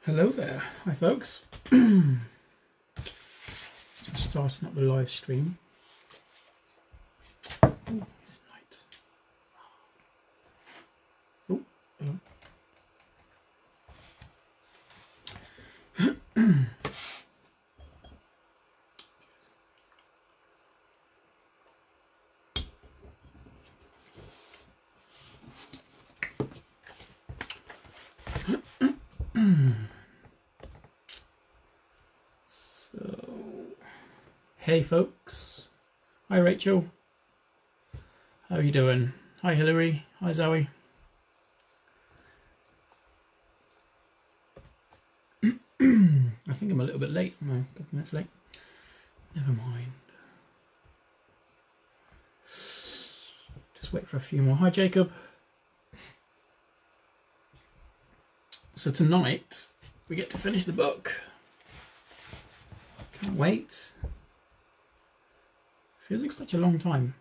Hello there, hi folks. Just starting up the live stream. Oh, it's light. Oh, hello. So, hey folks. Hi Rachel. How are you doing? Hi Hillary. Hi Zoe. I think I'm a little bit late. I'm a couple minutes late. Never mind. Just wait for a few more. Hi Jacob. So tonight we get to finish the book. Can't wait. Feels like such a long time.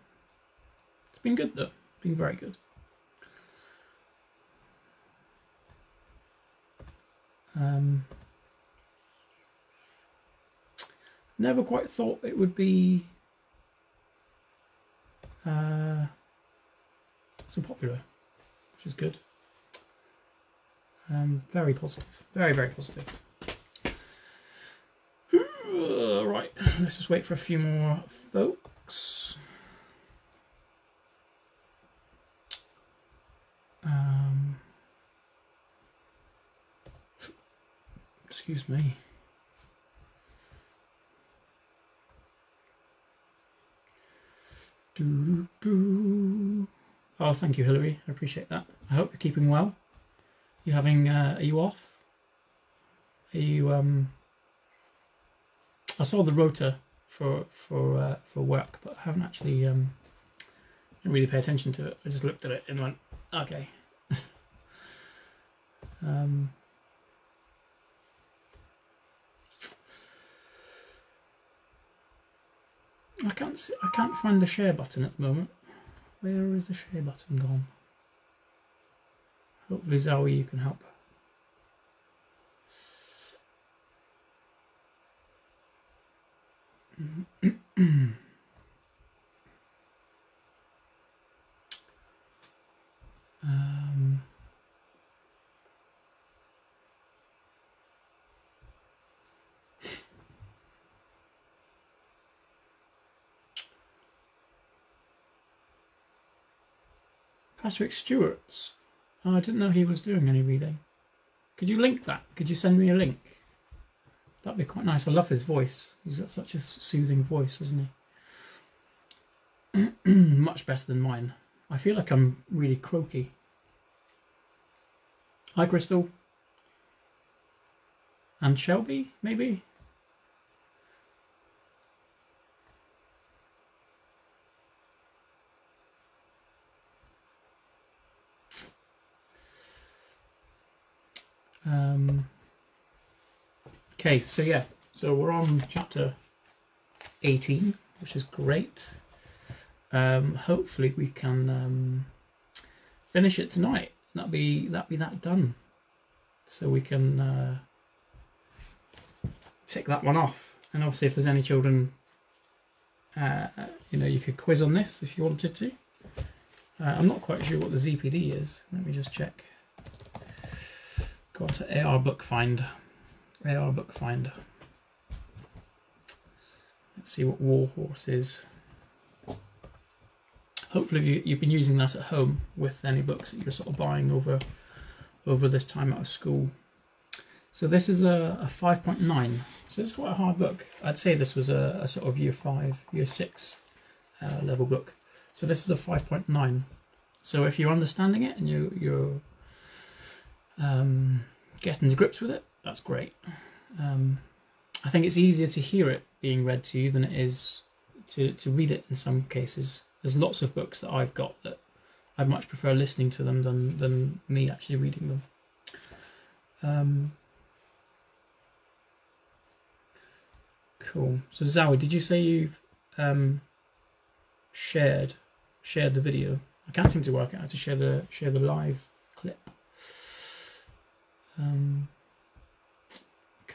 It's been good though. It's been very good. Never quite thought it would be so popular, which is good. Very positive. Very, very positive. Right, let's just wait for a few more folks. Excuse me. Oh, thank you, Hillary. I appreciate that. I hope you're keeping well. You having? Are you off? Are you? I saw the rota for work, but I haven't actually didn't really pay attention to it. I just looked at it and went, okay. I can't find the share button at the moment. Where is the share button gone? Hopefully, Zoe, you can help. Patrick Stewart's. Oh, I didn't know he was doing any reading. Could you link that? Could you send me a link? That'd be quite nice. I love his voice. He's got such a soothing voice, hasn't he? Much better than mine. I feel like I'm really croaky. Hi, Crystal. And Shelby, maybe? Okay, so yeah. So we're on chapter 18, which is great. Hopefully we can finish it tonight. That'll be that done. So we can tick that one off. And obviously, if there's any children, you know, you could quiz on this if you wanted to. I'm not quite sure what the ZPD is. Let me just check. Go to AR Book Find. AR Book Find. Let's see what Warhorse is. Hopefully you've been using that at home with any books that you're sort of buying over this time out of school. So this is a 5.9. So it's quite a hard book. I'd say this was a sort of year 5, year 6 level book. So this is a 5.9. So if you're understanding it and you're getting to grips with it, that's great. I think it's easier to hear it being read to you than it is to read it in some cases. There's lots of books that I've got that I much prefer listening to them than me actually reading them. Cool. So Zoe, did you say you've shared the video? I can't seem to work out how to share the live clip.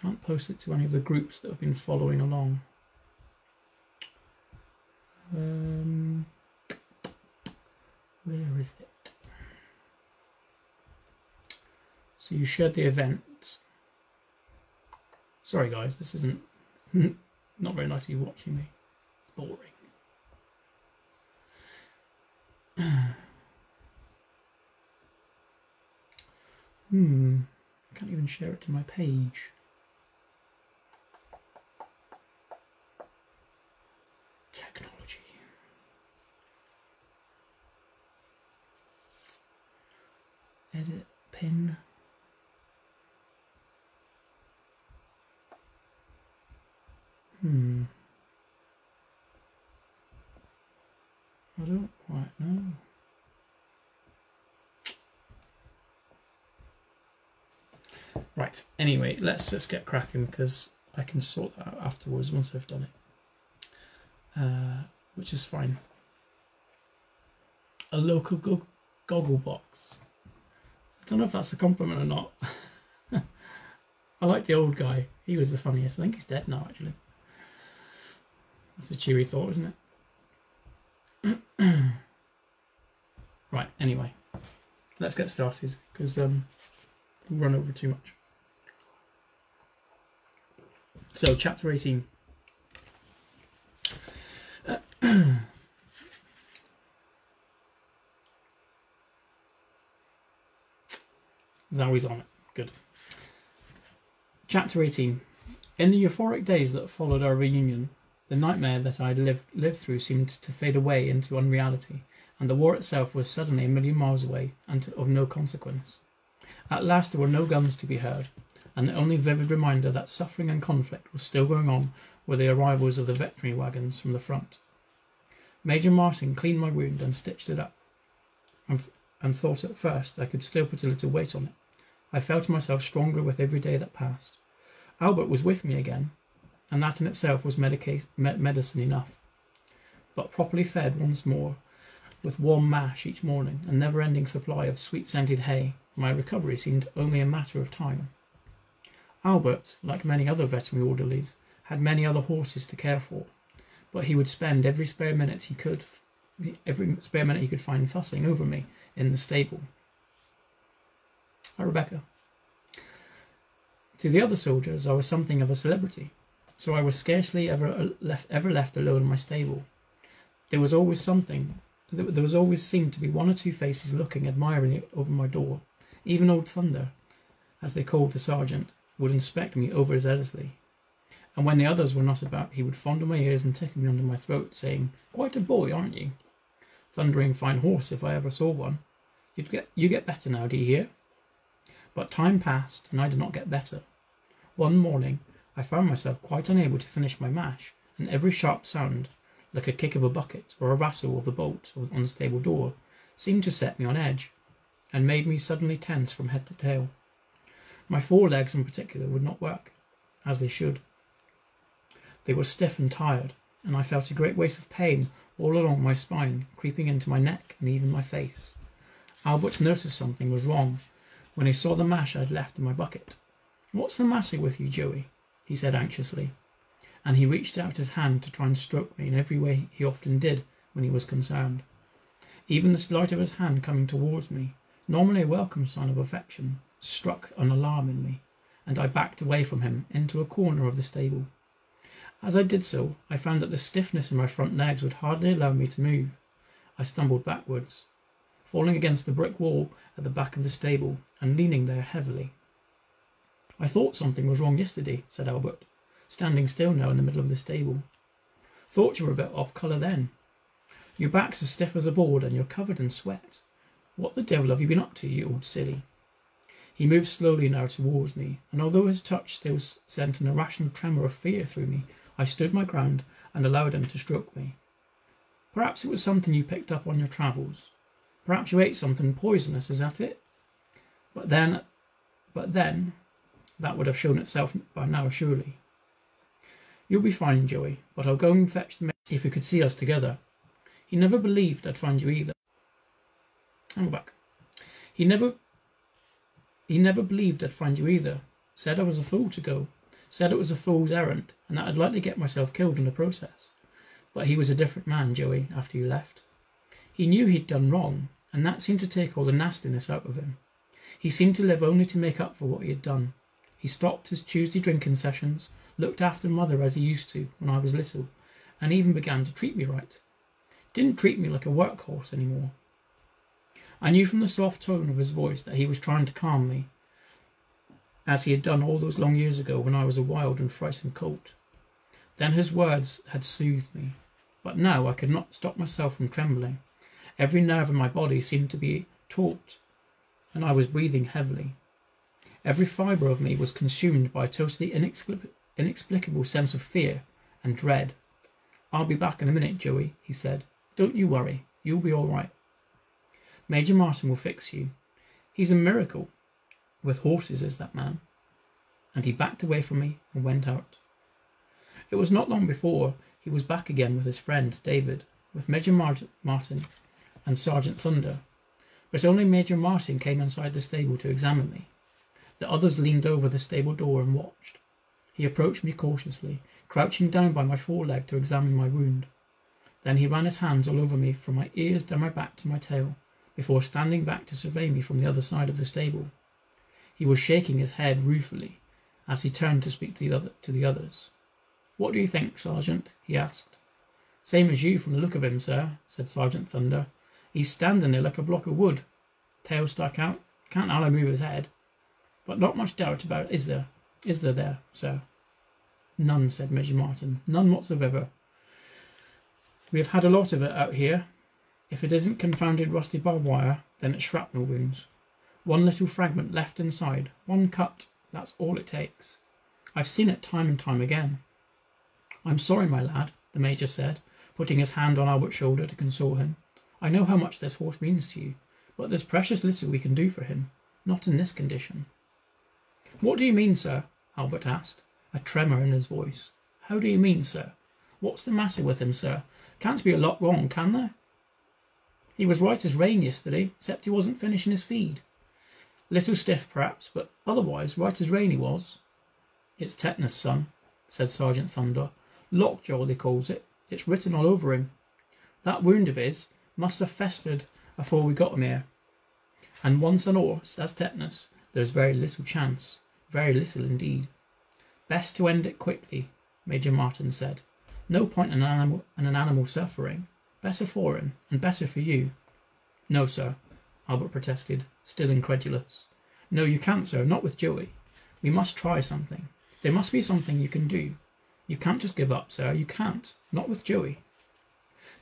Can't post it to any of the groups that have been following along. Where is it? So you shared the event. Sorry guys, this isn't not very nice of you watching me. It's boring. I can't even share it to my page. Technology. Edit, pin. I don't quite know. Right, anyway, let's just get cracking because I can sort that out afterwards once I've done it. Which is fine. A local goggle box. I don't know if that's a compliment or not. I like the old guy. He was the funniest. I think he's dead now, actually. That's a cheery thought, isn't it? Right, anyway. Let's get started, because we'll run over too much. So, chapter 18. Zowie's on it. Good. Chapter 18. In the euphoric days that followed our reunion, the nightmare that I had lived through seemed to fade away into unreality, and the war itself was suddenly a million miles away and of no consequence. At last there were no guns to be heard, and the only vivid reminder that suffering and conflict was still going on were the arrivals of the veterinary wagons from the front. Major Martin cleaned my wound and stitched it up, and thought at first I could still put a little weight on it. I felt myself stronger with every day that passed. Albert was with me again, and that in itself was medicine enough. But properly fed once more, with warm mash each morning, and never-ending supply of sweet-scented hay, my recovery seemed only a matter of time. Albert, like many other veterinary orderlies, had many other horses to care for, but he would spend every spare minute he could find fussing over me in the stable. Hi, Rebecca. To the other soldiers, I was something of a celebrity, so I was scarcely ever left alone in my stable. There was always seemed to be one or two faces looking admiringly over my door. Even old Thunder, as they called the sergeant, would inspect me overzealously. And when the others were not about, he would fondle my ears and tickle me under my throat, saying, "Quite a boy, aren't you? Thundering fine horse if I ever saw one. You get better now, do you hear?" But time passed, and I did not get better. One morning, I found myself quite unable to finish my mash, and every sharp sound, like a kick of a bucket or a rattle of the bolt on the stable door, seemed to set me on edge, and made me suddenly tense from head to tail. My forelegs in particular would not work, as they should. They were stiff and tired, and I felt a great wave of pain all along my spine, creeping into my neck and even my face. Albert noticed something was wrong when he saw the mash I had left in my bucket. "What's the matter with you, Joey?" he said anxiously, and he reached out his hand to try and stroke me in every way he often did when he was concerned. Even the slight of his hand coming towards me, normally a welcome sign of affection, struck an alarm in me, and I backed away from him into a corner of the stable. As I did so, I found that the stiffness in my front legs would hardly allow me to move. I stumbled backwards, falling against the brick wall at the back of the stable and leaning there heavily. "I thought something was wrong yesterday," said Albert, standing still now in the middle of the stable. "Thought you were a bit off colour then. Your back's as stiff as a board and you're covered in sweat. What the devil have you been up to, you old silly?" He moved slowly now towards me, and although his touch still sent an irrational tremor of fear through me, I stood my ground and allowed him to stroke me. "Perhaps it was something you picked up on your travels. Perhaps you ate something poisonous, is that it? But then, that would have shown itself by now, surely. You'll be fine, Joey, but I'll go and fetch the maid if you could see us together. He never believed I'd find you either." I'm back. He never believed I'd find you either. Said I was a fool to go. said it was a fool's errand, and that I'd likely get myself killed in the process. But he was a different man, Joey, after you left. He knew he'd done wrong, and that seemed to take all the nastiness out of him. He seemed to live only to make up for what he had done. He stopped his Tuesday drinking sessions, looked after mother as he used to when I was little, and even began to treat me right. Didn't treat me like a workhorse anymore. I knew from the soft tone of his voice that he was trying to calm me, as he had done all those long years ago when I was a wild and frightened colt. Then his words had soothed me, but now I could not stop myself from trembling. Every nerve in my body seemed to be taut, and I was breathing heavily. Every fibre of me was consumed by a totally inexplicable sense of fear and dread. "I'll be back in a minute, Joey," he said. "Don't you worry. You'll be all right. Major Martin will fix you. He's a miracle with horses, is that man." And he backed away from me and went out. It was not long before he was back again with his friend David, with Major Martin and Sergeant Thunder, but only Major Martin came inside the stable to examine me. The others leaned over the stable door and watched. He approached me cautiously, crouching down by my foreleg to examine my wound. Then he ran his hands all over me from my ears down my back to my tail, before standing back to survey me from the other side of the stable. He was shaking his head ruefully as he turned to speak to the others. "What do you think, Sergeant?" he asked. "Same as you from the look of him, sir," said Sergeant Thunder. "He's standing there like a block of wood, tail stuck out, can't hardly move his head. But not much doubt about it, is there? Is there, sir?" "None," said Major Martin. "None whatsoever. We have had a lot of it out here. If it isn't confounded rusty barbed wire, then it's shrapnel wounds. One little fragment left inside, one cut, that's all it takes. I've seen it time and time again." "I'm sorry, my lad," the Major said, putting his hand on Albert's shoulder to console him. "I know how much this horse means to you, but there's precious little we can do for him, not in this condition." "What do you mean, sir?" Albert asked, a tremor in his voice. "How do you mean, sir? What's the matter with him, sir? Can't be a lot wrong, can there? He was right as rain yesterday, except he wasn't finishing his feed. Little stiff, perhaps, but otherwise right as rain he was." "It's tetanus, son," said Sergeant Thunder. "Lockjaw, they calls it. It's written all over him. That wound of his must have festered afore we got him here. And once an horse has tetanus, there's very little chance, very little indeed. Best to end it quickly," Major Martin said. "No point in an animal suffering. Better for him, and better for you." "No, sir," Albert protested, still incredulous. "No, you can't, sir, not with Joey. We must try something. There must be something you can do. You can't just give up, sir. You can't. Not with Joey."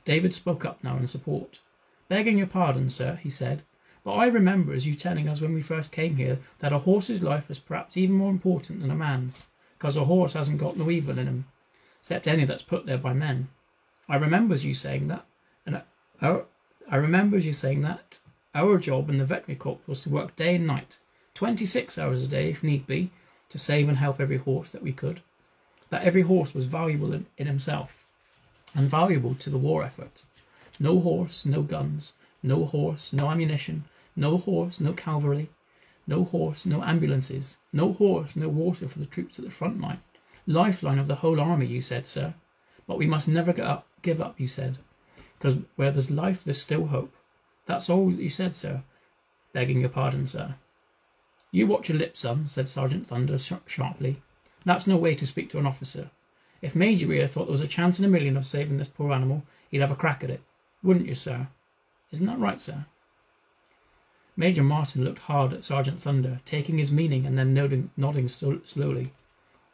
David spoke up now in support. "Begging your pardon, sir," he said, "but I remember as you telling us when we first came here that a horse's life is perhaps even more important than a man's, because a horse hasn't got no evil in him, except any that's put there by men. I remembers you saying that, and our job in the veterinary corps was to work day and night, 26 hours a day if need be, to save and help every horse that we could. That every horse was valuable in himself, and valuable to the war effort. No horse, no guns. No horse, no ammunition. No horse, no cavalry. No horse, no ambulances. No horse, no water for the troops at the front line. Lifeline of the whole army, you said, sir. But we must never give up, you said, because where there's life, there's still hope. That's all you said, sir. Begging your pardon, sir." "You watch your lips, son," said Sergeant Thunder sharply. "That's no way to speak to an officer. If Major here thought there was a chance in a million of saving this poor animal, he'd have a crack at it. Wouldn't you, sir? Isn't that right, sir?" Major Martin looked hard at Sergeant Thunder, taking his meaning and then nodding slowly.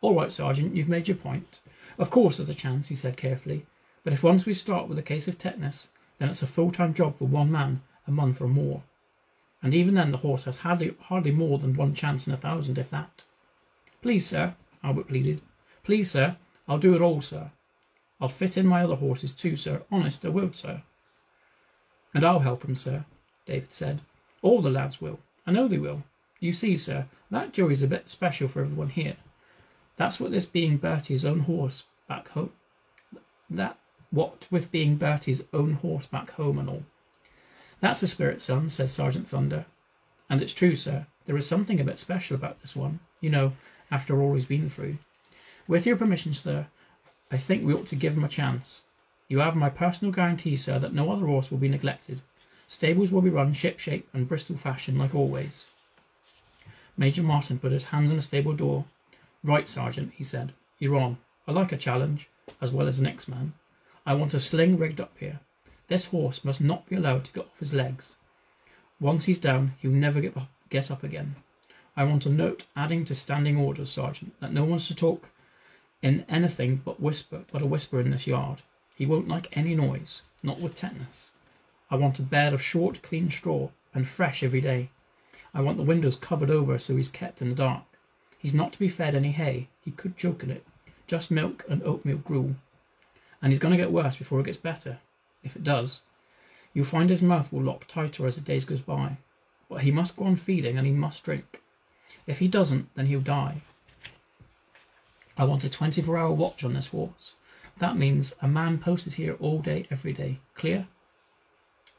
"All right, Sergeant, you've made your point. Of course there's a chance," he said carefully, "but if once we start with a case of tetanus, then it's a full-time job for one man, a month or more. And even then the horse has hardly more than one chance in 1,000, if that." "Please, sir," Albert pleaded. "Please, sir, I'll do it all, sir. I'll fit in my other horses too, sir. Honest, I will, sir." "And I'll help 'em, sir," David said. "All the lads will. I know they will. You see, sir, that Joey's a bit special for everyone here. That's what this being Bertie's own horse back home. What with being Bertie's own horse back home and all." "That's the spirit, son," said Sergeant Thunder. "And it's true, sir. There is something a bit special about this one, you know, after all he's been through. With your permission, sir, I think we ought to give him a chance. You have my personal guarantee, sir, that no other horse will be neglected. Stables will be run ship-shape and Bristol fashion like always. Major Martin put his hands on the stable door. Right, Sergeant, he said. You're on. I like a challenge, as well as the next man. I want a sling rigged up here. This horse must not be allowed to get off his legs. Once he's down, he'll never get up again. I want a note adding to standing orders, Sergeant, that no one's to talk in anything but a whisper in this yard. He won't like any noise, not with tetanus. I want a bed of short, clean straw, and fresh every day. I want the windows covered over so he's kept in the dark. He's not to be fed any hay. He could choke in it. Just milk and oatmeal gruel. And he's going to get worse before it gets better. If it does, you'll find his mouth will lock tighter as the days goes by. But he must go on feeding and he must drink. If he doesn't, then he'll die. I want a 24-hour watch on this horse. That means a man posted here all day, every day. Clear?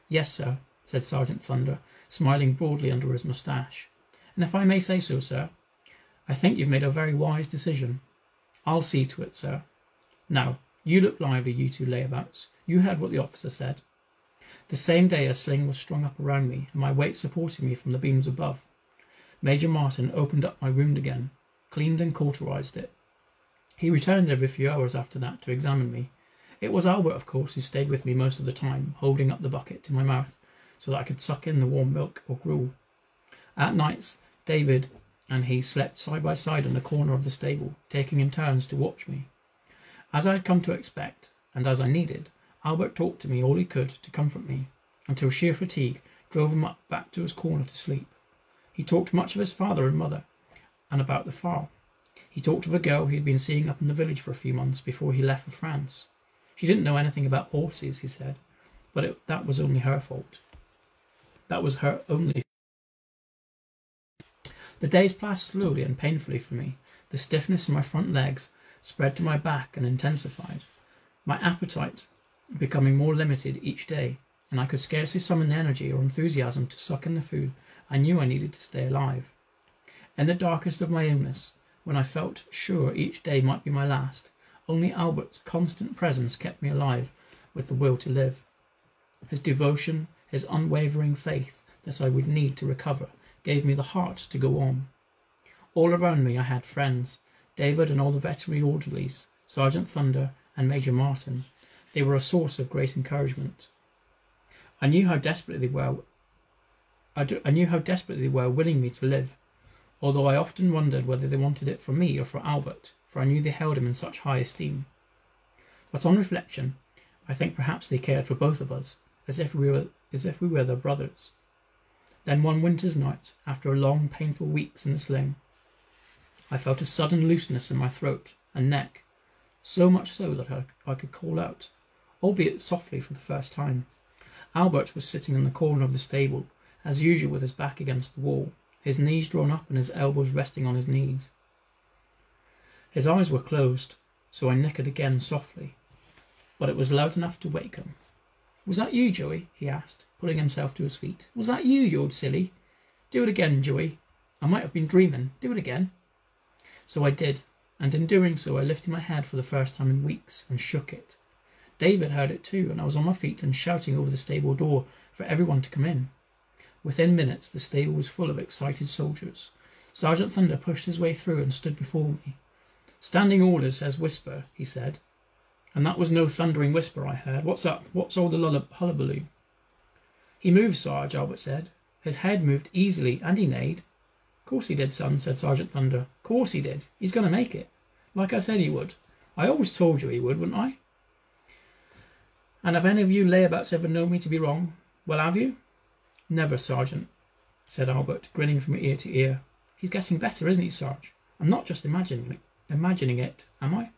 Yes, sir, said Sergeant Thunder, smiling broadly under his moustache. And if I may say so, sir, I think you've made a very wise decision. I'll see to it, sir. Now, you look lively, you two layabouts. You heard what the officer said. The same day a sling was strung up around me, and my weight supporting me from the beams above. Major Martin opened up my wound again, cleaned and cauterized it. He returned every few hours after that to examine me. It was Albert, of course, who stayed with me most of the time, holding up the bucket to my mouth so that I could suck in the warm milk or gruel. At nights, David and he slept side by side in the corner of the stable, taking in turns to watch me. As I had come to expect, and as I needed, Albert talked to me all he could to comfort me, until sheer fatigue drove him back to his corner to sleep. He talked much of his father and mother, and about the farm. He talked of a girl he had been seeing up in the village for a few months before he left for France. She didn't know anything about horses, he said, but that was only her fault. That was her only. The days passed slowly and painfully for me. The stiffness in my front legs spread to my back and intensified, my appetite becoming more limited each day, and I could scarcely summon energy or enthusiasm to suck in the food I knew I needed to stay alive. In the darkest of my illness, when I felt sure each day might be my last, only Albert's constant presence kept me alive with the will to live. His devotion, his unwavering faith that I would need to recover, gave me the heart to go on. All around me I had friends, David and all the veterinary orderlies, Sergeant Thunder and Major Martin. They were a source of great encouragement. I knew how desperately they were willing me to live, although I often wondered whether they wanted it for me or for Albert, for I knew they held him in such high esteem. But on reflection, I think perhaps they cared for both of us, as if we were their brothers. Then one winter's night, after a long, painful weeks in the sling, I felt a sudden looseness in my throat and neck, so much so that I could call out, albeit softly for the first time. Albert was sitting in the corner of the stable, as usual with his back against the wall, his knees drawn up and his elbows resting on his knees. His eyes were closed, so I nickered again softly, but it was loud enough to wake him. "Was that you, Joey?" he asked, pulling himself to his feet. "Was that you, you old silly? Do it again, Joey. I might have been dreaming. Do it again." So I did, and in doing so I lifted my head for the first time in weeks and shook it. David heard it too, and I was on my feet and shouting over the stable door for everyone to come in. Within minutes the stable was full of excited soldiers. Sergeant Thunder pushed his way through and stood before me. "Standing orders says whisper," he said. And that was no thundering whisper I heard. "What's up? What's all the hullabaloo?" "He moved, Sarge," Albert said. "His head moved easily, and he neighed." "Course he did, son," said Sergeant Thunder. "Course he did. He's going to make it. Like I said he would. I always told you he would, wouldn't I? And have any of you layabouts ever known me to be wrong? Well, have you?" "Never, Sergeant," said Albert, grinning from ear to ear. "He's getting better, isn't he, Sarge? I'm not just imagining it, am I?"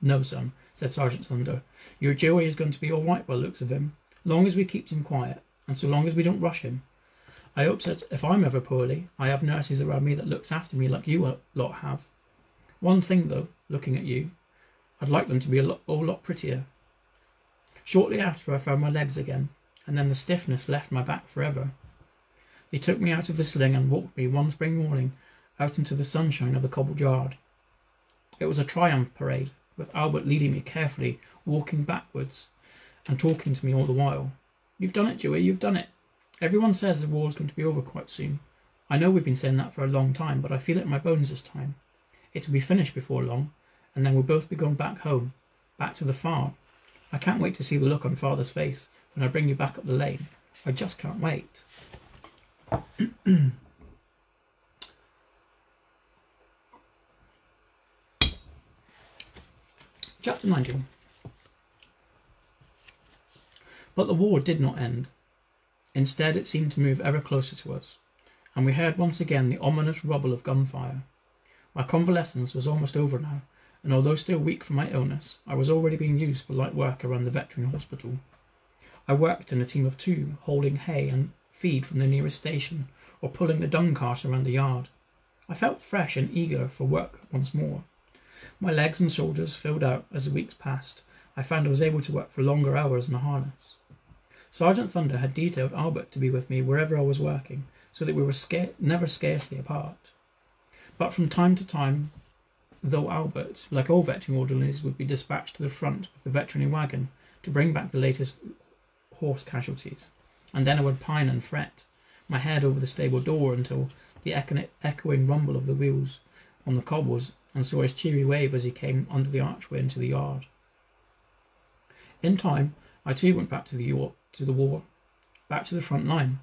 "No, son," said Sergeant Thunder. "Your Joey is going to be all right by the looks of him, long as we keeps him quiet, and so long as we don't rush him. I hope that if I'm ever poorly, I have nurses around me that looks after me like you lot have. One thing, though, looking at you, I'd like them to be a whole lot prettier." Shortly after I found my legs again, and then the stiffness left my back forever. They took me out of the sling and walked me one spring morning out into the sunshine of the cobbled yard. It was a triumph parade, with Albert leading me carefully, walking backwards and talking to me all the while. "You've done it, Joey, you've done it. Everyone says the war's going to be over quite soon. I know we've been saying that for a long time, but I feel it in my bones this time. It'll be finished before long, and then we'll both be going back home, back to the farm. I can't wait to see the look on Father's face when I bring you back up the lane. I just can't wait." Chapter 19. But the war did not end. Instead, it seemed to move ever closer to us, and we heard once again the ominous rumble of gunfire. My convalescence was almost over now, and although still weak from my illness, I was already being used for light work around the veteran hospital. I worked in a team of 2, hauling hay and feed from the nearest station, or pulling the dung cart around the yard. I felt fresh and eager for work once more. My legs and shoulders filled out as the weeks passed. I found I was able to work for longer hours in a harness. Sergeant Thunder had detailed Albert to be with me wherever I was working, so that we were never scarcely apart. But from time to time, though Albert, like all veteran orderlies, would be dispatched to the front with the veterinary wagon to bring back the latest horse casualties, and then I would pine and fret, my head over the stable door until the echoing rumble of the wheels on the cobbles, and saw his cheery wave as he came under the archway into the yard. In time, I too went back to the war, back to the front line,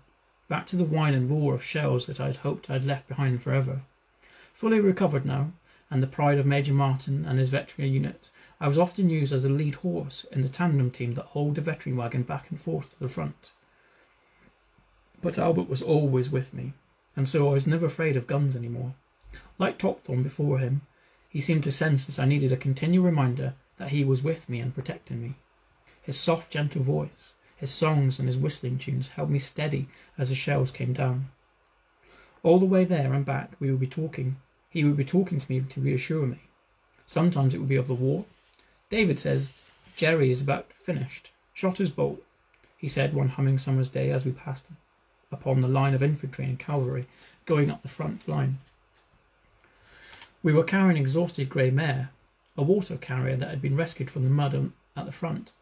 back to the whine and roar of shells that I had hoped I had left behind forever. Fully recovered now, and the pride of Major Martin and his veterinary unit, I was often used as the lead horse in the tandem team that hauled the veterinary wagon back and forth to the front. But Albert was always with me, and so I was never afraid of guns any more. Like Topthorn before him, he seemed to sense that I needed a continual reminder that he was with me and protecting me. His soft, gentle voice, his songs and his whistling tunes held me steady as the shells came down. All the way there and back we would be talking. He would be talking to me to reassure me. Sometimes it would be of the war. "David says Jerry is about finished. Shot his bolt," he said one humming summer's day as we passed upon the line of infantry and cavalry going up the front line. We were carrying an exhausted grey mare, a water carrier that had been rescued from the mud at the front.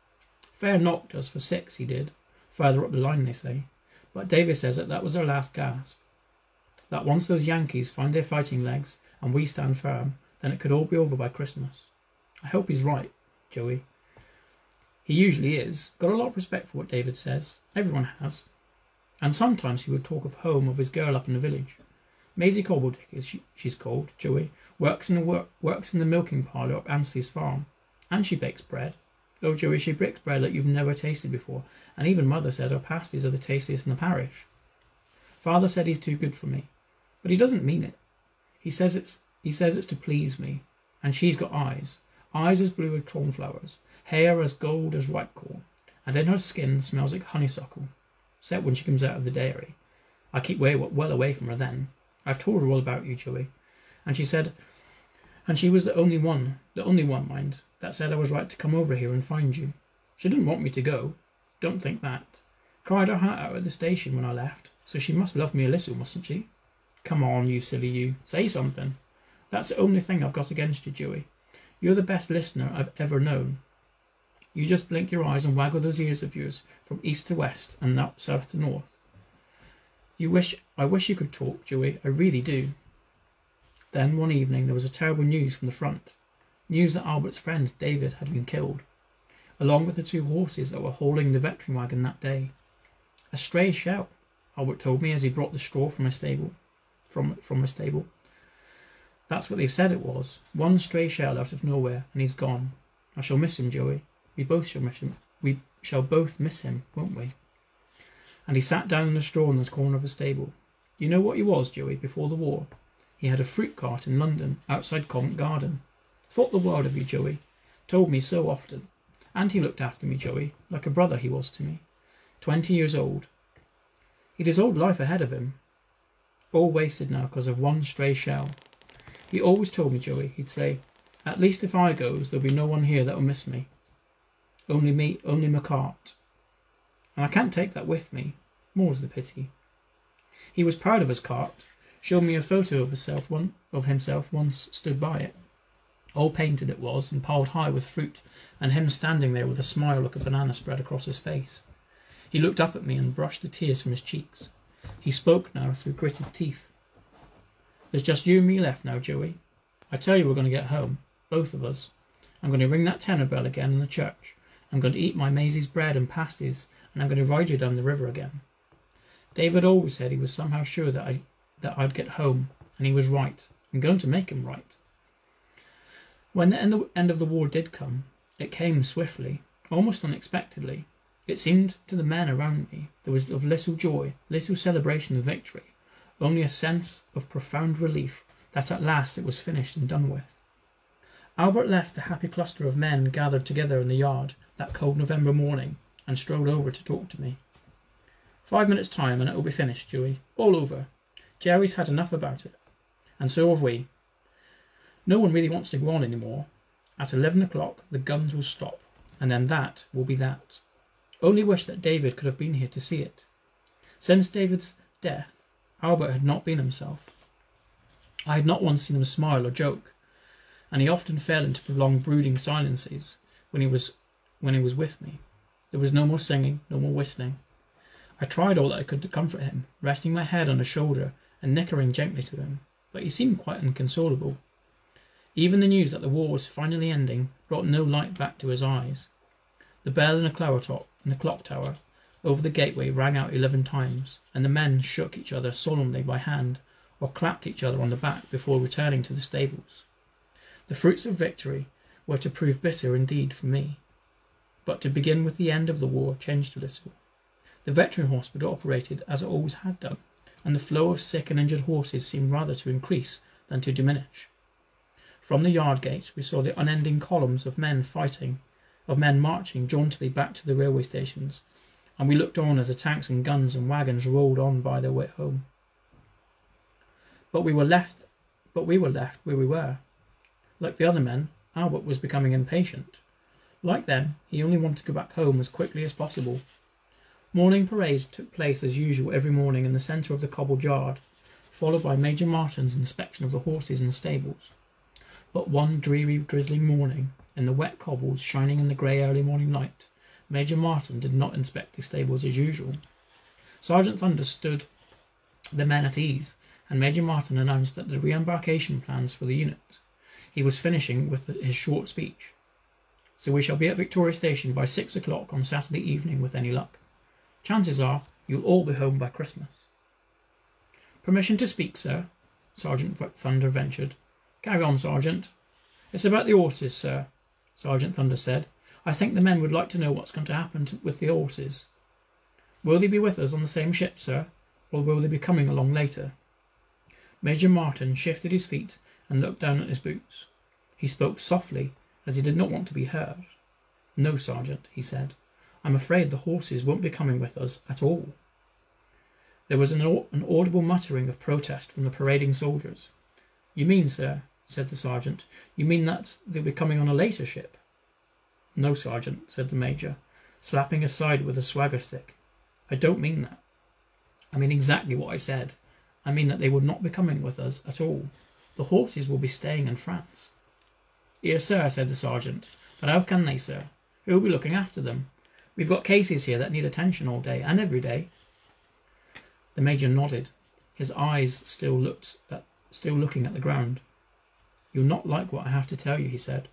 Fair knocked us for 6, he did, further up the line they say, but David says that was our last gasp. That once those Yankees find their fighting legs and we stand firm, then it could all be over by Christmas. I hope he's right, Joey. He usually is. Got a lot of respect for what David says. Everyone has. And sometimes he would talk of home, of his girl up in the village. Maisie Cobbledick, she's called, Joey, works in the milking parlour up Anstey's farm. And she bakes bread. Oh, Joey, she bakes bread like you've never tasted before, and even Mother said her pasties are the tastiest in the parish. Father said he's too good for me, but he doesn't mean it. He says it's to please me, and she's got eyes as blue as cornflowers, hair as gold as ripe corn, and in her skin smells like honeysuckle, except when she comes out of the dairy. I keep well away from her then. I've told her all about you, Joey, and she was the only one, mind, that said I was right to come over here and find you. She didn't want me to go. Don't think that. Cried her heart out at the station when I left, so she must love me a little, mustn't she? Come on, you silly you. Say something. That's the only thing I've got against you, Joey. You're the best listener I've ever known. You just blink your eyes and waggle those ears of yours from east to west and south to north. I wish you could talk, Joey. I really do. Then one evening there was a terrible news from the front. News that Albert's friend David had been killed, along with the 2 horses that were hauling the veteran wagon that day. A stray shell, Albert told me as he brought the straw from a stable. From a stable. That's what they said it was. One stray shell out of nowhere, and he's gone. I shall miss him, Joey. We both shall miss him. We shall both miss him, won't we? And he sat down on the straw in the corner of the stable. You know what he was, Joey, before the war? He had a fruit cart in London, outside Covent Garden. Thought the world of you, Joey. Told me so often. And he looked after me, Joey, like a brother he was to me. 20 years old. He'd his old life ahead of him. All wasted now because of one stray shell. He always told me, Joey, he'd say, at least if I goes, there'll be no one here that'll miss me. Only me, only my cart. And I can't take that with me. More's the pity. He was proud of his cart. Showed me a photo of himself once stood by it. All painted it was, and piled high with fruit, and him standing there with a smile like a banana spread across his face. He looked up at me and brushed the tears from his cheeks. He spoke now through gritted teeth. "There's just you and me left now, Joey. I tell you we're going to get home, both of us. I'm going to ring that tenor bell again in the church. I'm going to eat my Maisie's bread and pasties, and I'm going to ride you down the river again." David always said he was somehow sure that I'd get home, and he was right. I'm going to make him right. When the end of the war did come, it came swiftly, almost unexpectedly. It seemed to the men around me there was of little joy, little celebration of victory, only a sense of profound relief that at last it was finished and done with. Albert left the happy cluster of men gathered together in the yard that cold November morning and strolled over to talk to me. 5 minutes' time and it will be finished, Dewey. All over. Jerry's had enough about it. And so have we. No one really wants to go on any more. At 11 o'clock the guns will stop, and then that will be that. Only wish that David could have been here to see it. Since David's death, Albert had not been himself. I had not once seen him smile or joke, and he often fell into prolonged brooding silences when he was with me. There was no more singing, no more whistling. I tried all that I could to comfort him, resting my head on his shoulder and nickering gently to him, but he seemed quite inconsolable. Even the news that the war was finally ending brought no light back to his eyes. The bell in the clock tower over the gateway rang out 11 times, and the men shook each other solemnly by hand or clapped each other on the back before returning to the stables. The fruits of victory were to prove bitter indeed for me. But to begin with, the end of the war changed a little. The veterinary hospital operated as it always had done, and the flow of sick and injured horses seemed rather to increase than to diminish. From the yard gate we saw the unending columns of men marching jauntily back to the railway stations, and we looked on as the tanks and guns and wagons rolled on by their way home. But we were left where we were. Like the other men, Albert was becoming impatient. Like them, he only wanted to go back home as quickly as possible. Morning parade took place as usual every morning in the centre of the cobbled yard, followed by Major Martin's inspection of the horses in the stables. But one dreary, drizzling morning, in the wet cobbles shining in the grey early morning light, Major Martin did not inspect the stables as usual. Sergeant Thunder stood the men at ease, and Major Martin announced that the re-embarkation plans for the unit. He was finishing with his short speech. "So we shall be at Victoria Station by 6 o'clock on Saturday evening with any luck. Chances are you'll all be home by Christmas." "Permission to speak, sir?" Sergeant Thunder ventured. "Carry on, Sergeant." "It's about the horses, sir," Sergeant Thunder said. "I think the men would like to know what's going to happen with the horses. Will they be with us on the same ship, sir, or will they be coming along later?" Major Martin shifted his feet and looked down at his boots. He spoke softly, as he did not want to be heard. "No, Sergeant," he said. "I'm afraid the horses won't be coming with us at all." There was an audible muttering of protest from the parading soldiers. "You mean, sir," said the sergeant, "you mean that they'll be coming on a later ship?" "No, Sergeant," said the Major, slapping his side with a swagger stick. "I don't mean that. I mean exactly what I said. I mean that they will not be coming with us at all. The horses will be staying in France." "Yes, sir," said the sergeant. "But how can they, sir? Who will be looking after them? We've got cases here that need attention all day and every day." The Major nodded, his eyes still looking at the ground. "You'll not like what I have to tell you," he said.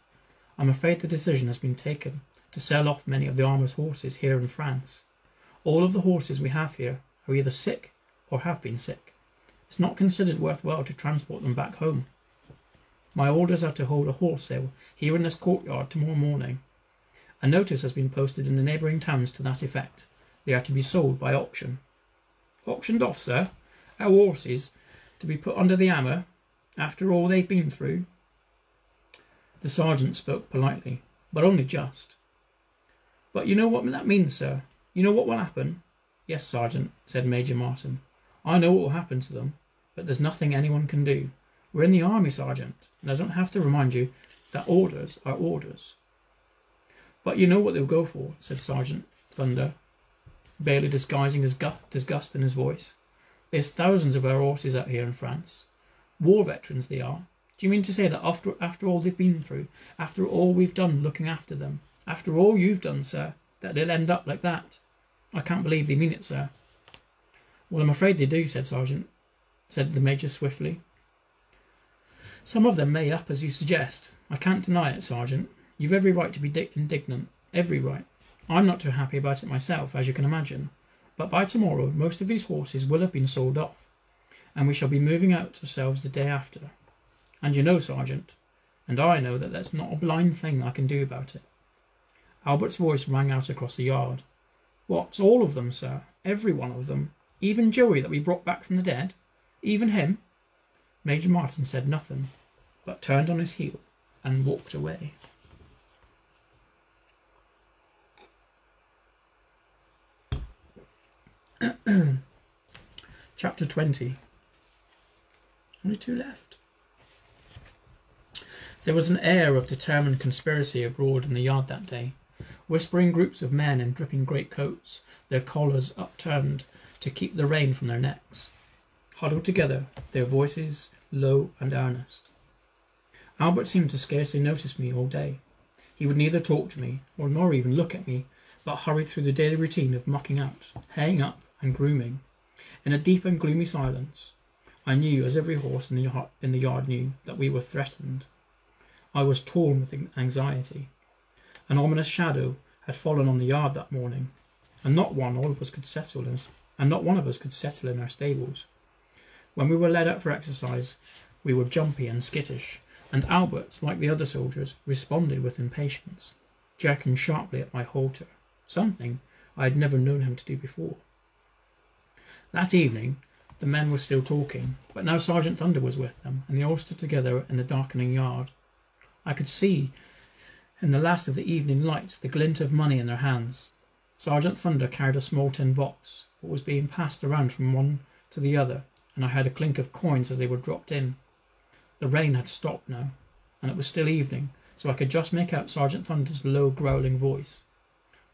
"I'm afraid the decision has been taken to sell off many of the armor's horses here in France. All of the horses we have here are either sick or have been sick. It's not considered worthwhile to transport them back home. My orders are to hold a horse sale here in this courtyard tomorrow morning. A notice has been posted in the neighbouring towns to that effect. They are to be sold by auction." "Auctioned off, sir? Our horses to be put under the hammer after all they've been through?" The sergeant spoke politely, but only just. "But you know what that means, sir? You know what will happen?" "Yes, Sergeant," said Major Martin. "I know what will happen to them, but there's nothing anyone can do. We're in the army, Sergeant, and I don't have to remind you that orders are orders." "But you know what they'll go for," said Sergeant Thunder, barely disguising his disgust in his voice. "There's thousands of our horses out here in France. War veterans they are, Do you mean to say that after all they've been through, after all we've done looking after them, after all you've done, sir, that they'll end up like that? I can't believe they mean it, sir." "Well, I'm afraid they do," said the Major swiftly. "Some of them made up as you suggest. I can't deny it, Sergeant. You've every right to be indignant, every right. I'm not too happy about it myself, as you can imagine. But by tomorrow most of these horses will have been sold off, and we shall be moving out ourselves the day after. And you know, Sergeant, and I know that that's not a blind thing I can do about it." Albert's voice rang out across the yard. "What, all of them, sir? Every one of them? Even Joey that we brought back from the dead? Even him?" Major Martin said nothing, but turned on his heel and walked away. Chapter 20. Only 2 left. There was an air of determined conspiracy abroad in the yard that day. Whispering groups of men in dripping greatcoats, their collars upturned to keep the rain from their necks, huddled together, their voices low and earnest. Albert seemed to scarcely notice me all day. He would neither talk to me, nor even look at me, but hurried through the daily routine of mucking out, haying up, and grooming, in a deep and gloomy silence. I knew, as every horse in the yard knew, that we were threatened. I was torn with anxiety. An ominous shadow had fallen on the yard that morning, and not one of us could settle in our stables. When we were led out for exercise, we were jumpy and skittish, and Albert, like the other soldiers, responded with impatience, jerking sharply at my halter, something I had never known him to do before. That evening the men were still talking, but now Sergeant Thunder was with them, and they all stood together in the darkening yard. I could see in the last of the evening light the glint of money in their hands. Sergeant Thunder carried a small tin box, what was being passed around from one to the other, and I heard a clink of coins as they were dropped in. The rain had stopped now, and it was still evening, so I could just make out Sergeant Thunder's low growling voice.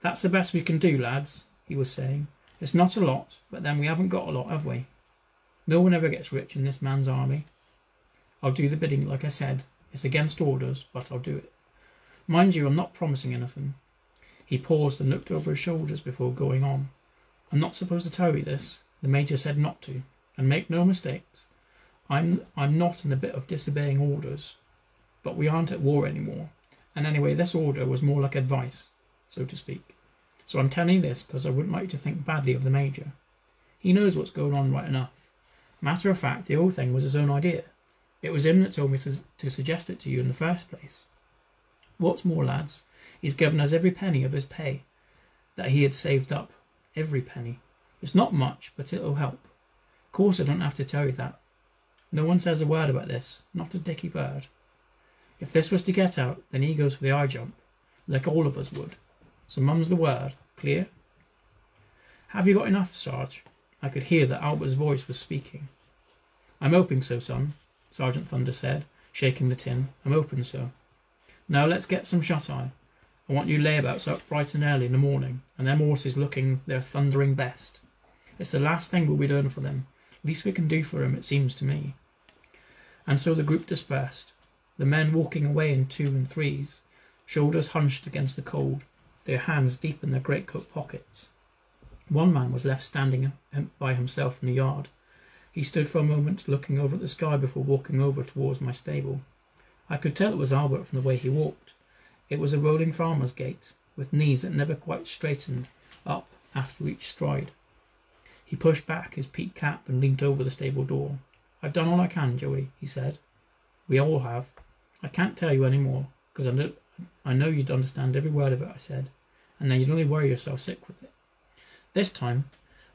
"That's the best we can do, lads," he was saying. "It's not a lot, but then we haven't got a lot, have we? No one ever gets rich in this man's army. I'll do the bidding, like I said. It's against orders, but I'll do it. Mind you, I'm not promising anything." He paused and looked over his shoulders before going on. "I'm not supposed to tell you this. The Major said not to. And make no mistakes. I'm not in the bit of disobeying orders. But we aren't at war anymore. And anyway, this order was more like advice, so to speak. So I'm telling you this because I wouldn't like you to think badly of the Major. He knows what's going on right enough. Matter of fact, the whole thing was his own idea. It was him that told me to suggest it to you in the first place. What's more, lads, he's given us every penny of his pay that he had saved up. Every penny. It's not much, but it'll help. Of course I don't have to tell you that. No one says a word about this, not a dicky bird. If this was to get out, then he goes for the high jump, like all of us would. So mum's the word. Clear?" "Have you got enough, Sarge?" I could hear that Albert's voice was speaking. "I'm hoping so, son," Sergeant Thunder said, shaking the tin. "I'm hoping so. Now let's get some shut-eye. I want you layabouts up bright and early in the morning, and them horses looking their thundering best. It's the last thing we'll be doing for them, least we can do for 'em, it seems to me." And so the group dispersed, the men walking away in 2 and 3s, shoulders hunched against the cold, their hands deep in their greatcoat pockets. One man was left standing by himself in the yard. He stood for a moment looking over at the sky before walking over towards my stable. I could tell it was Albert from the way he walked. It was a rolling farmer's gait, with knees that never quite straightened up after each stride. He pushed back his peaked cap and leant over the stable door. "I've done all I can, Joey," he said. "We all have. I can't tell you any more, because I know you'd understand every word of it I said, and then you'd only worry yourself sick with it. This time,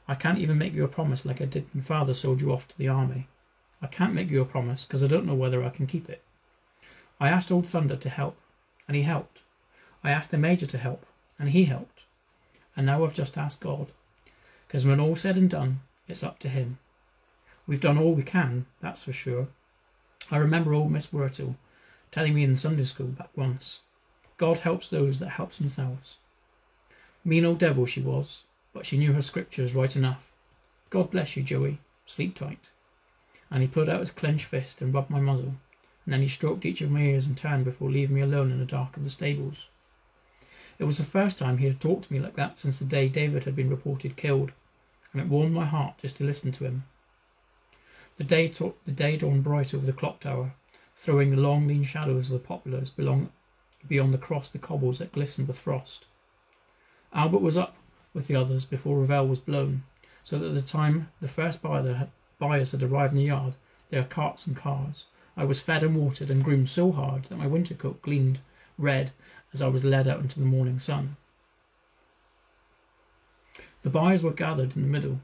I can't even make you a promise like I did when Father sold you off to the army. I can't make you a promise because I don't know whether I can keep it. I asked old Thunder to help, and he helped. I asked the Major to help, and he helped. And now I've just asked God, because when all's said and done, it's up to him. We've done all we can, that's for sure. I remember old Miss Wurtle telling me in Sunday school back once, God helps those that helps themselves. Mean old devil she was, but she knew her scriptures right enough. God bless you, Joey. Sleep tight." And he put out his clenched fist and rubbed my muzzle, and then he stroked each of my ears in turn before leaving me alone in the dark of the stables. It was the first time he had talked to me like that since the day David had been reported killed, and it warmed my heart just to listen to him. The day dawned bright over the clock tower, throwing the long lean shadows of the poplars beyond the cobbles that glistened with frost. Albert was up with the others before Revel was blown, so that at the time the first buyers had arrived in the yard, there were carts and cars. I was fed and watered and groomed so hard that my winter coat gleamed red as I was led out into the morning sun. The buyers were gathered in the middle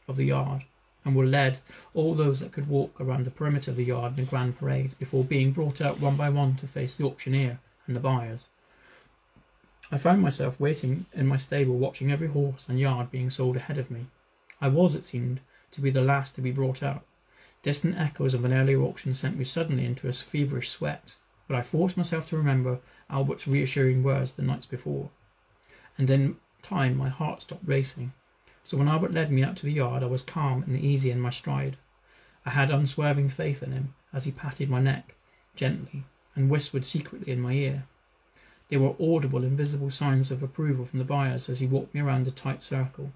of the yard, and were led, all those that could walk, around the perimeter of the yard in a grand parade, before being brought out one by one to face the auctioneer and the buyers. I found myself waiting in my stable, watching every horse and yard being sold ahead of me. I was, it seemed, to be the last to be brought out. Distant echoes of an earlier auction sent me suddenly into a feverish sweat, but I forced myself to remember Albert's reassuring words the nights before, and in time my heart stopped racing. So when Albert led me out to the yard, I was calm and easy in my stride. I had unswerving faith in him as he patted my neck gently and whispered secretly in my ear. There were audible, invisible signs of approval from the buyers as he walked me around the tight circle,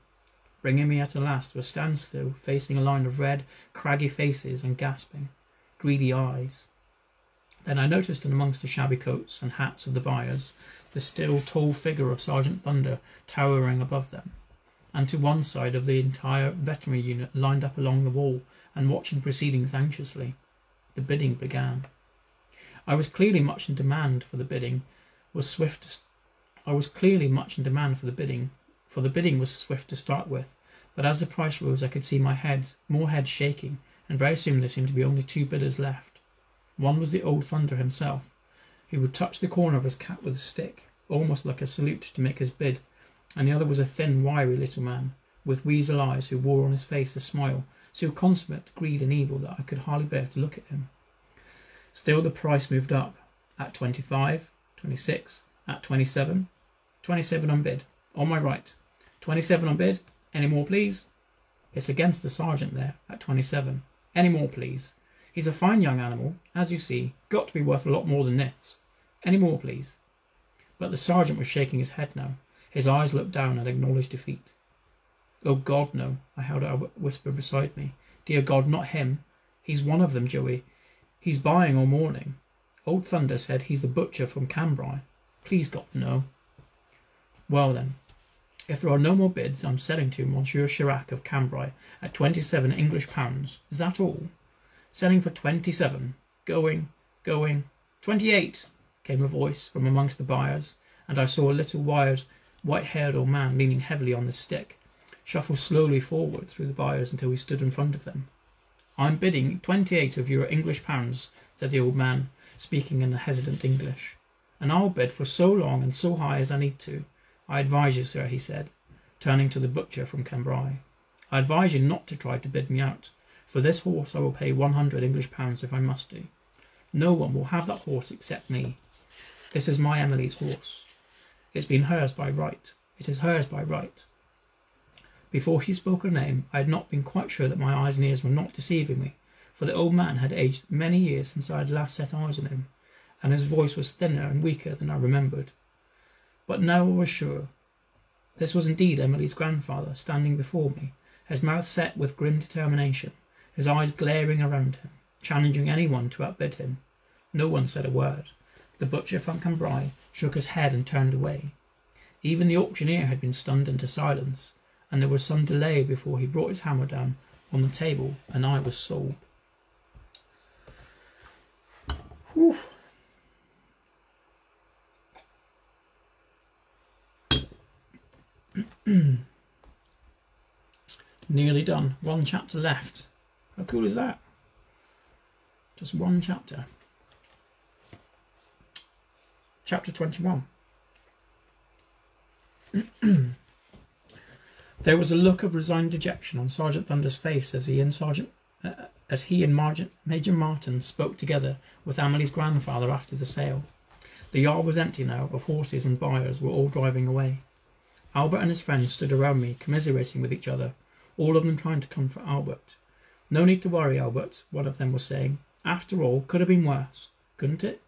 bringing me at last to a standstill, facing a line of red, craggy faces and gasping, greedy eyes. Then I noticed in amongst the shabby coats and hats of the buyers the still tall figure of Sergeant Thunder towering above them, and to one side of the entire veterinary unit lined up along the wall and watching proceedings anxiously. The bidding began. I was clearly much in demand for the bidding was swift to start with, but as the price rose I could see more heads shaking, and very soon there seemed to be only two bidders left. One was the old Thunder himself, who would touch the corner of his cap with a stick, almost like a salute to make his bid, and the other was a thin, wiry little man, with weasel eyes, who wore on his face a smile so consummate greed and evil that I could hardly bear to look at him. Still the price moved up, at 25, 26, at 27, 27 on bid, on my right, 27 on bid, any more please? It's against the sergeant there, at 27, any more please? He's a fine young animal, as you see, got to be worth a lot more than this, any more please? But the sergeant was shaking his head now. His eyes looked down and acknowledged defeat. Oh God, no, I held out a whisper beside me. Dear God, not him. He's one of them, Joey. He's buying all morning. Old Thunder said he's the butcher from Cambrai. Please God, no. Well then, if there are no more bids, I'm selling to Monsieur Chirac of Cambrai at 27 English pounds. Is that all? Selling for 27. Going. 28, came a voice from amongst the buyers, and I saw a little white-haired old man leaning heavily on the stick shuffle slowly forward through the buyers until he stood in front of them. I'm bidding 28 of your English pounds, said the old man, speaking in a hesitant English, and I'll bid for so long and so high as I need to. I advise you, sir, he said, turning to the butcher from Cambrai. I advise you not to try to bid me out. For this horse I will pay 100 English pounds if I must do. No one will have that horse except me. This is my Emily's horse. It's been hers by right. It is hers by right. Before she spoke her name, I had not been quite sure that my eyes and ears were not deceiving me, for the old man had aged many years since I had last set eyes on him, and his voice was thinner and weaker than I remembered. But now I was sure. This was indeed Emily's grandfather standing before me, his mouth set with grim determination, his eyes glaring around him, challenging anyone to outbid him. No one said a word. The butcher from Cambrai shook his head and turned away. Even the auctioneer had been stunned into silence, and there was some delay before he brought his hammer down on the table, and I was sold. Whew. Nearly done. One chapter left. How cool is that? Just one chapter. Chapter 21. There was a look of resigned dejection on Sergeant Thunder's face as he and Major Martin spoke together with Amelie's grandfather after the sale. The yard was empty now, of horses, and buyers were all driving away. Albert and his friends stood around me, commiserating with each other, all of them trying to comfort Albert. No need to worry, Albert, one of them was saying. After all, could have been worse. couldn't it?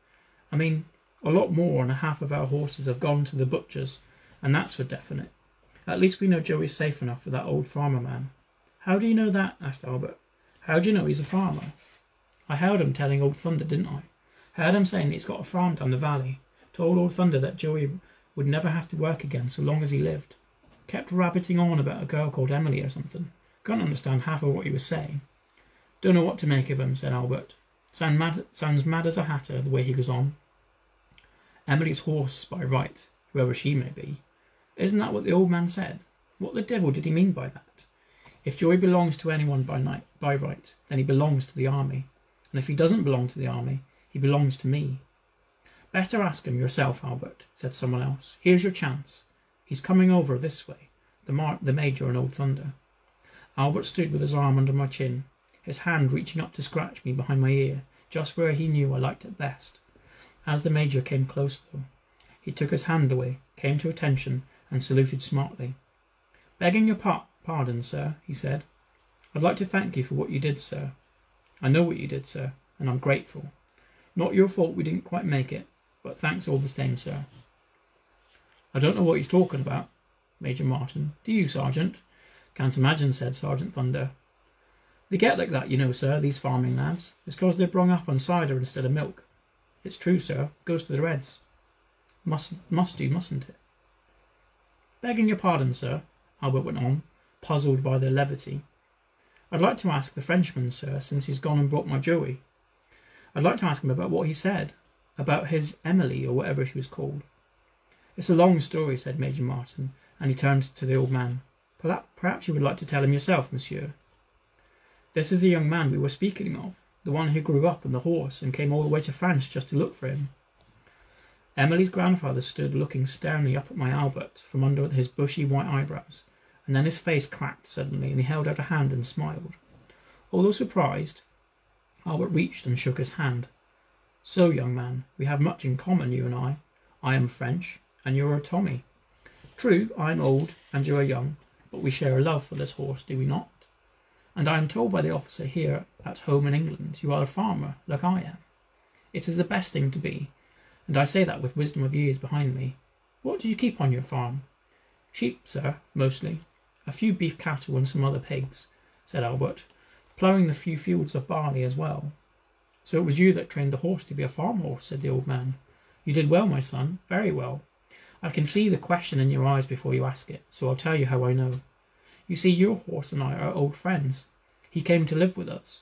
I mean, a lot more than half of our horses have gone to the butcher's, and that's for definite. At least we know Joey's safe enough with that old farmer man." "How do you know that?" asked Albert. "How do you know he's a farmer?" "I heard him telling old Thunder, didn't I? Heard him saying that he's got a farm down the valley. Told old Thunder that Joey would never have to work again so long as he lived. Kept rabbiting on about a girl called Emily or something. Couldn't understand half of what he was saying." "Don't know what to make of him," said Albert. Sounds mad as a hatter the way he goes on. Emily's horse by right, whoever she may be. Isn't that what the old man said? What the devil did he mean by that? If Joey belongs to anyone by right, then he belongs to the army. And if he doesn't belong to the army, he belongs to me. "Better ask him yourself, Albert," said someone else. "Here's your chance. He's coming over this way, the Major and old Thunder." Albert stood with his arm under my chin, his hand reaching up to scratch me behind my ear, just where he knew I liked it best. As the Major came close, though, he took his hand away, came to attention, and saluted smartly. "Begging your pardon, sir," he said. "I'd like to thank you for what you did, sir. I know what you did, sir, and I'm grateful. Not your fault we didn't quite make it, but thanks all the same, sir." "I don't know what he's talking about, Major Martin. Do you, Sergeant?" "Can't imagine," said Sergeant Thunder. "They get like that, you know, sir, these farming lads. It's 'cause they're brung up on cider instead of milk. It's true, sir. Goes to their heads. Must do, mustn't it?" "Begging your pardon, sir," Albert went on, puzzled by their levity. "I'd like to ask the Frenchman, sir, since he's gone and brought my Joey. I'd like to ask him about what he said, about his Emily, or whatever she was called." "It's a long story," said Major Martin, and he turned to the old man. "Perhaps you would like to tell him yourself, monsieur." "This is the young man we were speaking of, the one who grew up on the horse and came all the way to France just to look for him." Emily's grandfather stood looking sternly up at my Albert from under his bushy white eyebrows, and then his face cracked suddenly and he held out a hand and smiled. Although surprised, Albert reached and shook his hand. "So, young man, we have much in common, you and I. I am French, and you are a Tommy. True, I am old and you are young, but we share a love for this horse, do we not? And I am told by the officer here at home in England you are a farmer, like I am. It is the best thing to be, and I say that with wisdom of years behind me. What do you keep on your farm?" "Sheep, sir, mostly. A few beef cattle and some other pigs," said Albert, "ploughing the few fields of barley as well." "So it was you that trained the horse to be a farm horse," said the old man. "You did well, my son, very well. I can see the question in your eyes before you ask it, so I'll tell you how I know. You see, your horse and I are old friends. He came to live with us.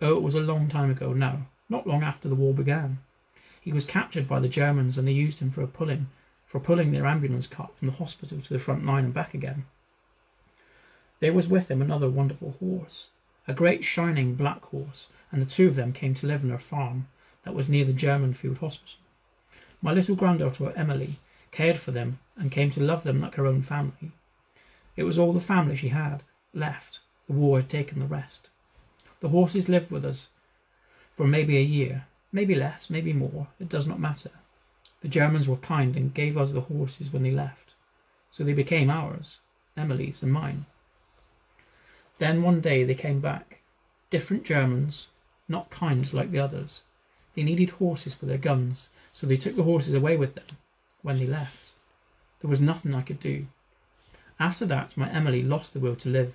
Oh, it was a long time ago now, not long after the war began. He was captured by the Germans and they used him for pulling their ambulance cart from the hospital to the front line and back again. There was with him another wonderful horse, a great shining black horse, and the two of them came to live on their farm that was near the German field hospital. My little granddaughter Emily cared for them and came to love them like her own family. It was all the family she had left. The war had taken the rest. The horses lived with us for maybe a year, maybe less, maybe more, it does not matter. The Germans were kind and gave us the horses when they left, so they became ours, Emily's and mine. Then one day they came back, different Germans, not kind like the others. They needed horses for their guns, so they took the horses away with them when they left. There was nothing I could do. After that, my Emily lost the will to live.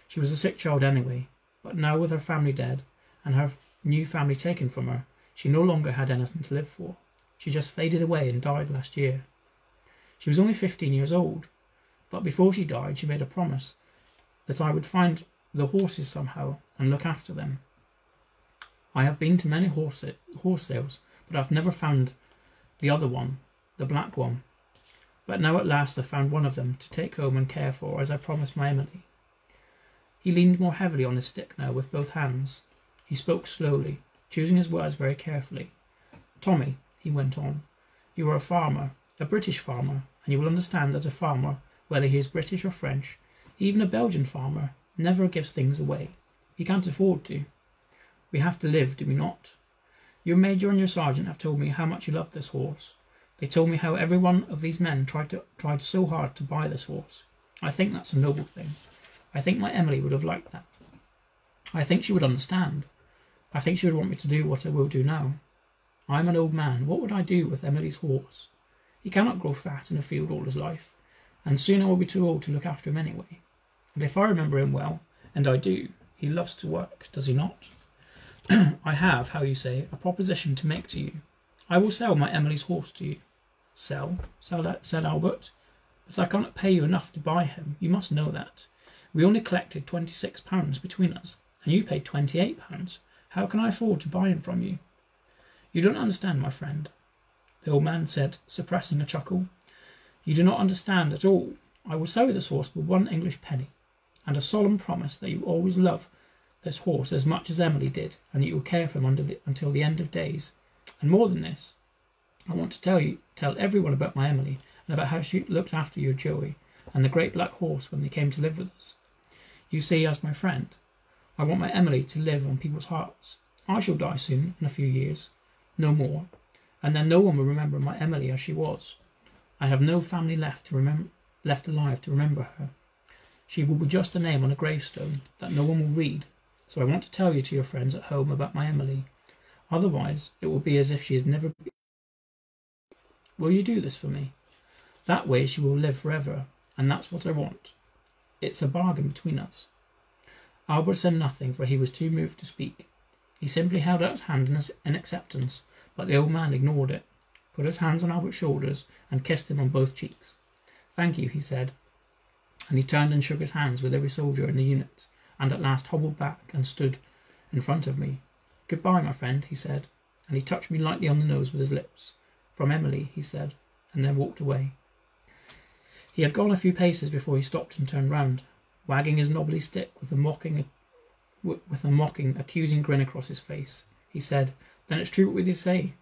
She was a sick child anyway, but now with her family dead and her new family taken from her, she no longer had anything to live for. She just faded away and died last year. She was only 15 years old, but before she died she made a promise that I would find the horses somehow and look after them. I have been to many horse sales, but I've never found the other one, the black one. But now at last I found one of them to take home and care for, as I promised my Emily. He leaned more heavily on his stick now with both hands. He spoke slowly, choosing his words very carefully. "Tommy," he went on, "you are a farmer, a British farmer, and you will understand that a farmer, whether he is British or French, even a Belgian farmer, never gives things away. He can't afford to. We have to live, do we not? Your major and your sergeant have told me how much you love this horse. They told me how every one of these men tried so hard to buy this horse. I think that's a noble thing. I think my Emily would have liked that. I think she would understand. I think she would want me to do what I will do now. I am an old man. What would I do with Emily's horse? He cannot grow fat in a field all his life, and soon I will be too old to look after him anyway. And if I remember him well, and I do, he loves to work, does he not? I have, how you say, a proposition to make to you. I will sell my Emily's horse to you. Sell? Said Albert. But I cannot pay you enough to buy him. You must know that. We only collected £26 between us, and you paid £28. How can I afford to buy him from you? You don't understand, my friend, the old man said, suppressing a chuckle. You do not understand at all. I will sell you this horse for 1 English penny, and a solemn promise that you always love this horse as much as Emily did, and that you will care for him until the end of days. And more than this, I want to tell everyone about my Emily, and about how she looked after your Joey, and the great black horse when they came to live with us. You see, as my friend, I want my Emily to live on people's hearts. I shall die soon, in a few years, no more, and then no one will remember my Emily as she was. I have no family left alive to remember her. She will be just a name on a gravestone that no one will read. So I want to tell you to your friends at home about my Emily. Otherwise, it will be as if she has never been. Will you do this for me? That way she will live forever, and that's what I want. It's a bargain between us. Albert said nothing, for he was too moved to speak. He simply held out his hand in acceptance, but the old man ignored it, put his hands on Albert's shoulders, and kissed him on both cheeks. Thank you, he said, and he turned and shook his hands with every soldier in the unit, and at last hobbled back and stood in front of me. Goodbye, my friend, he said, and he touched me lightly on the nose with his lips. From Emily, he said, and then walked away. He had gone a few paces before he stopped and turned round, wagging his knobbly stick with a mocking, accusing grin across his face. He said, Then it's true what they say,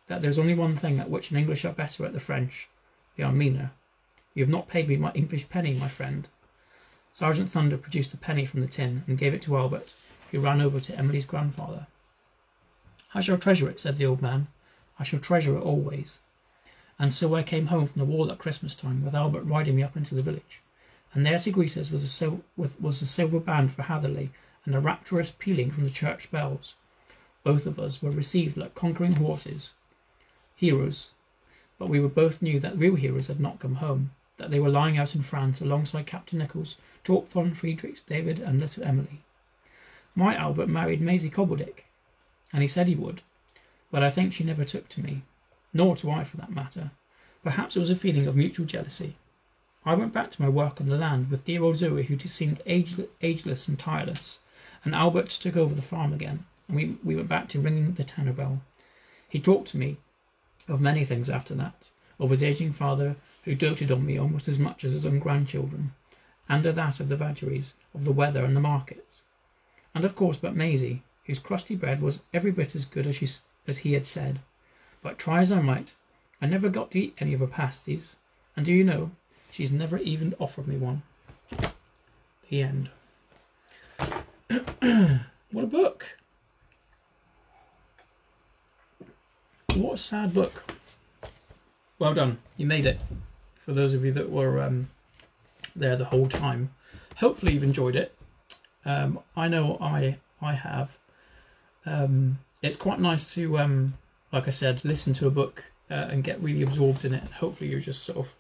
that there's only one thing at which an English are better at the French. They are meaner. You have not paid me my English penny, my friend. Sergeant Thunder produced a penny from the tin and gave it to Albert, who ran over to Emily's grandfather. I shall treasure it, said the old man. I shall treasure it always. And so I came home from the wall at Christmas time, with Albert riding me up into the village, and there to greet us was a silver band for Hatherley and a rapturous pealing from the church bells. Both of us were received like conquering horses, heroes, but we both knew that real heroes had not come home, that they were lying out in France alongside Captain Nichols, Torp von Friedrichs, David, and little Emily. My Albert married Maisie Cobbledick, and he said he would, but I think she never took to me, nor to I for that matter. Perhaps it was a feeling of mutual jealousy. I went back to my work on the land with dear old Zoe, who seemed ageless and tireless, and Albert took over the farm again, and we went back to ringing the tanner bell. He talked to me of many things after that, of his ageing father, who doted on me almost as much as his own grandchildren, and of that of the vagaries, of the weather and the markets, and of course but Maisie, whose crusty bread was every bit as good as he had said. But try as I might, I never got to eat any of her pasties, and do you know, she's never even offered me one. The end. What a book! What a sad book. Well done, you made it. For those of you that were there the whole time, hopefully you've enjoyed it. I know I have. It's quite nice to, like I said, listen to a book and get really absorbed in it. And hopefully you're just sort of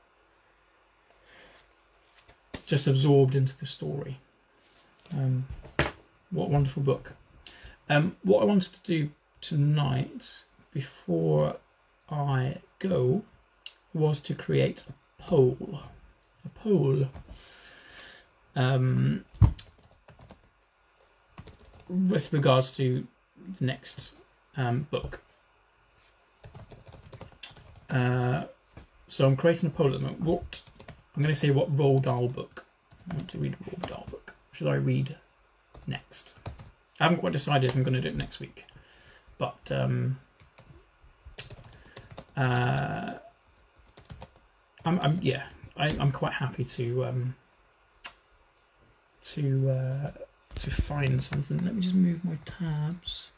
absorbed into the story. What a wonderful book. What I wanted to do tonight, before I go, was to create a poll. With regards to the next book. So I'm creating a poll at the moment. I'm going to say what Roald Dahl book I want to read. A Roald Dahl book should I read next? I haven't quite decided if I'm going to do it next week, but I'm quite happy to find something. Let me just move my tabs.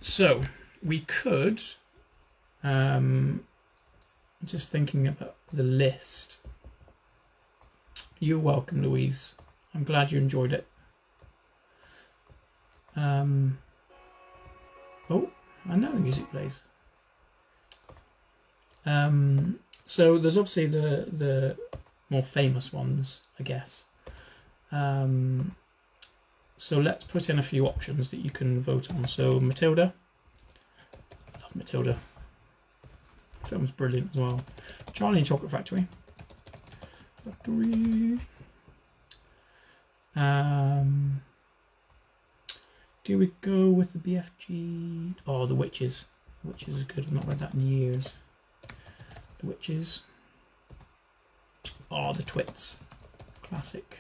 So we could, just thinking about the list. You're welcome, Louise. I'm glad you enjoyed it. I know the music plays. So there's obviously the more famous ones, I guess. So let's put in a few options that you can vote on. So Matilda. I love Matilda. The film's brilliant as well. Charlie and Chocolate Factory. Do we go with the BFG? Oh, The Witches. The Witches is good. I've not read that in years. The Witches. Oh, The Twits. Classic.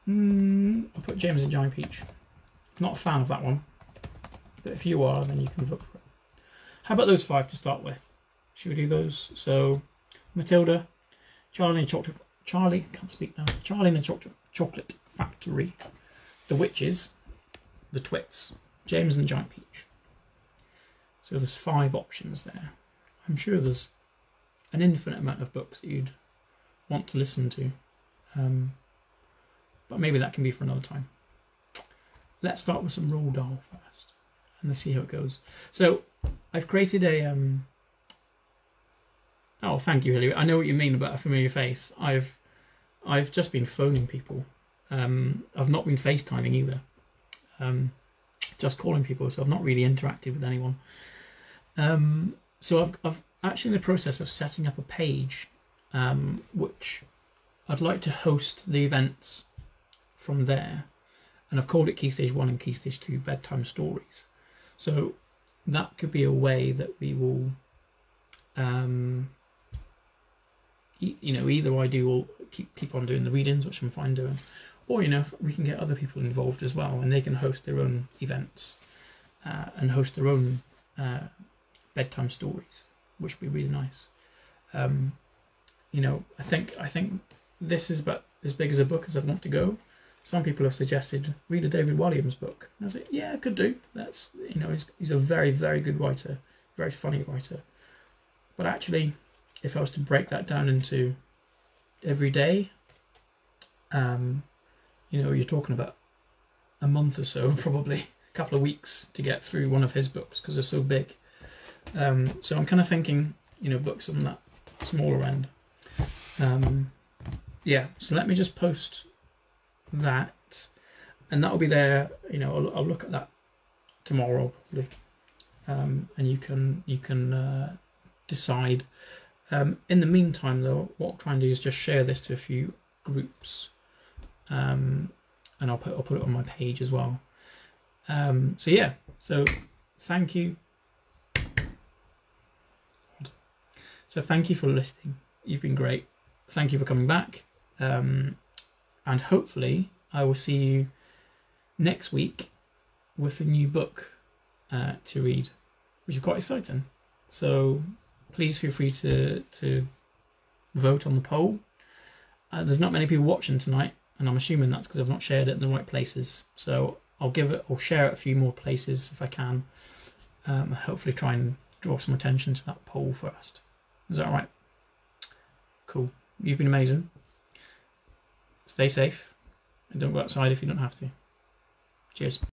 I'll put James and Giant Peach. Not a fan of that one, but if you are, then you can vote for it. How about those 5 to start with? Should we do those? So, Matilda, Charlie and Chocolate. Charlie, can't speak now. Charlie and the Chocolate Factory, The Witches, The Twits, James and the Giant Peach. So there's 5 options there. I'm sure there's an infinite amount of books that you'd want to listen to, but maybe that can be for another time. Let's start with some Roald Dahl first, and let's see how it goes. So I've created a oh, thank you, Hilly. I know what you mean about a familiar face. I've just been phoning people. I've not been FaceTiming either. Just calling people, so I've not really interacted with anyone. So I've actually in the process of setting up a page, which I'd like to host the events from there, and I've called it Key Stage 1 and Key Stage 2 Bedtime Stories. So that could be a way that we will, you know, either I do or keep on doing the readings, which I'm fine doing, or, you know, we can get other people involved as well, and they can host their own events and host their own bedtime stories, which would be really nice. You know, I think this is about as big as a book as I'd want to go. Some people have suggested read a David Walliams book. And I was like, yeah, I could do. That's, you know, he's a very, very good writer, very funny writer. But actually, if I was to break that down into every day, you know, you're talking about a month or so, probably a couple of weeks to get through one of his books because they're so big. So I'm kind of thinking, you know, books on that smaller end. Yeah, so let me just post that, and that'll be there. You know, I'll look at that tomorrow probably, and you can decide. In the meantime, though, what I'll try and do is just share this to a few groups, and I'll put it on my page as well. So yeah, so thank you. So thank you for listening. You've been great. Thank you for coming back. And hopefully I will see you next week with a new book to read, which is quite exciting. So please feel free to vote on the poll. There's not many people watching tonight, and I'm assuming that's because I've not shared it in the right places. So I'll share it a few more places if I can. Hopefully try and draw some attention to that poll first. Is that all right? Cool. You've been amazing. Stay safe and don't go outside if you don't have to. Cheers.